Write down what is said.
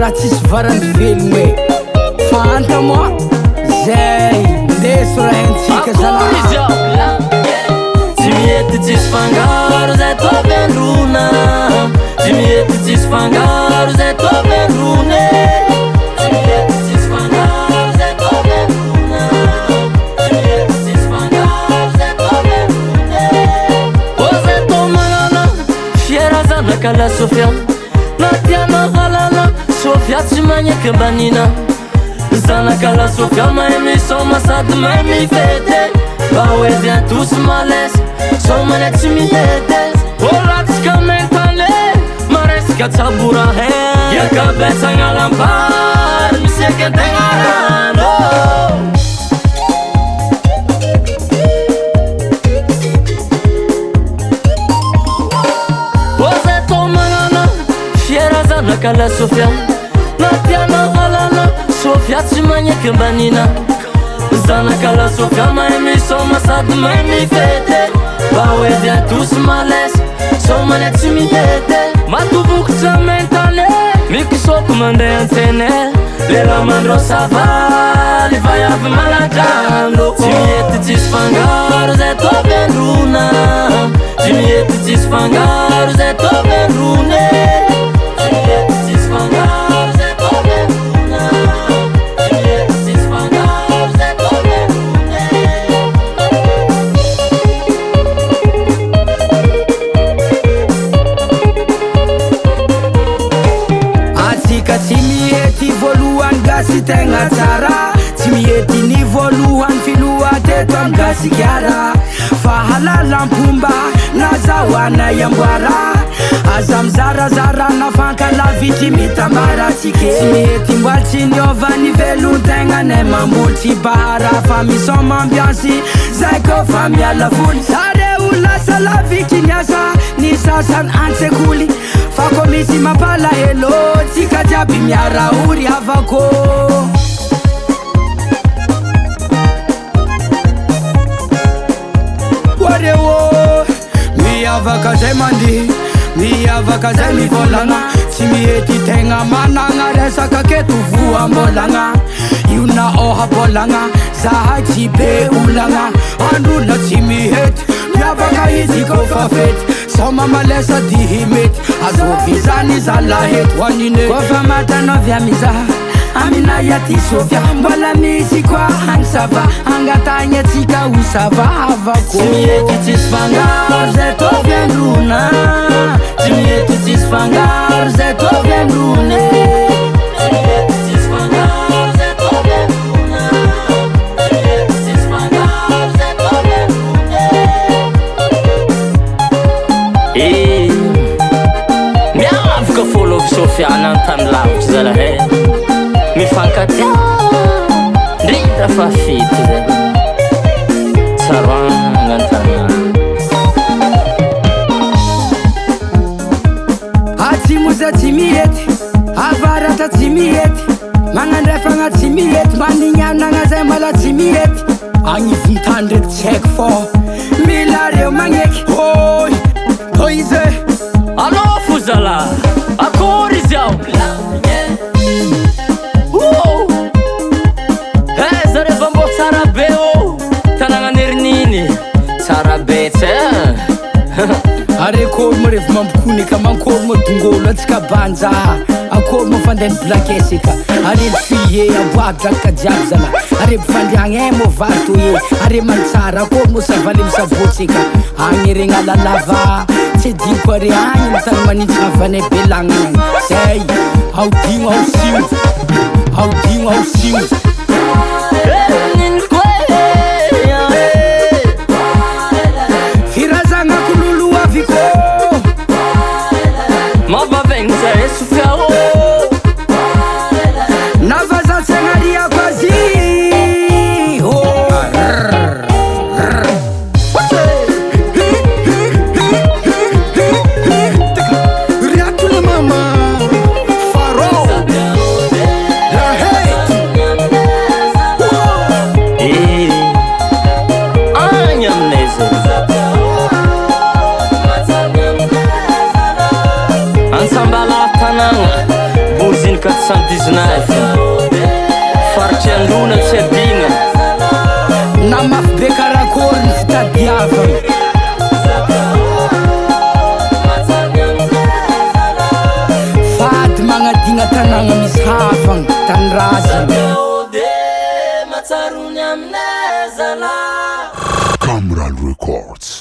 raha tsisy varany velogny e fanta moa zay ndeso raha hentsika zala tsy mihety tsisy fangaro zay tovy androna tsy mihety tsisy fangaro zay tovy androna tsy mihety tsisy fangaro zay tovy androna tsy mihety tsisy fangaro zay tovy androna ô zay tô magnana fiera zanaka la Sofia na tiana halala Sofia tsy magneky ambanina zanaka la Sofia mahay misoma sady mahay mifety mba hoedy atosy malesy somany tsy mihety olatsika mentale maresaka tsabora he iakabetsagna lampary misieky antegna rano ô zay tô magnana fiera zanaka la Sofia na tiana halala Sofia tsy magneky ambanina zanaka la Sofia mahay misoma sady mahay mifety mba hoedy atosy malesy somany tsy mihety matovokotra mentale mikisoko mandeha antsene lera mandro savaly vaiavy maladrano tsy mihety tsisy fangaro zay tovy androna tsy mihety tsisy fangaro zay tovy androna tsy mihety tsisy fangaro zay tovy androna tsy mihety tsisy fangaro zay tovy androna atsika tsy mihety voalohany gasy tegna tsara tsy mihety ny voalohany filoha teto amy gasikara fa halalampomba nazahoana iamboara aza mizarazara nafankalavitry mitambara tsike tsy mihety mboaly tsy niovany velon-tegna nay mamboly tsy bahara fa misoma ambiansy zay ko fa miala voly sare olona salavitry niasa ny sasany antsekoly fa ko misy mampalahelo tsika jiaby miara ory havako oreô miavaka zay mandeha miavaka zay mivolagna tsy mihety tegna managna resaka keto voambolagna io na ohabolagna zahay tsy be olagna androna tsy mihety miavaka izy ko fa fety soma malesa dihimety azovizany zalahety hoanine kofa matanaovy amizaha amina yaty Sofia mbola misy koa hany sava angatagny atsika ho sava havako tsy mihety tsisy fangaro zay tovy androna tsy mihety tsisy fangaro zay tovy androna tsy mihety tsisy fangaro zay tovy androna tsy mihety tsisy fangaro zay tovy androna miavaka fôlovy Sofia nantany lavitry zalahe mifankatia ndrindra fa fety zay tsaroagna antana atsimoza tsy mihety avaratra tsy mihety magnandrefagna tsy mihety maninyanagna zay mala tsy mihety agnivontany ndraiky tsy haiko fô mila reo magneky oy toy izy alô fo zala akory izy ao zareva mbô tsara be ô tanagnanelininy tsara be tse are kory mo rehefa mampikonika mankory mo dongolo atsika banja akory mo fandeny blakesika are fie aboaby drakaka jiaby zala are mpifandriagna e mo vato e are mantsara akory mo savale misabotsika agny regna lalava tsy diko are agny mitany manintsy havanay belagnany zay aodigno aosio aodigno aosio firazagna kololo aviko mavavegny zay Sofia ô navazatsegnariako azy riatole mama faro tanàgna misy hafagna Tanindrazana de matsarony aminay zala Kamral Records.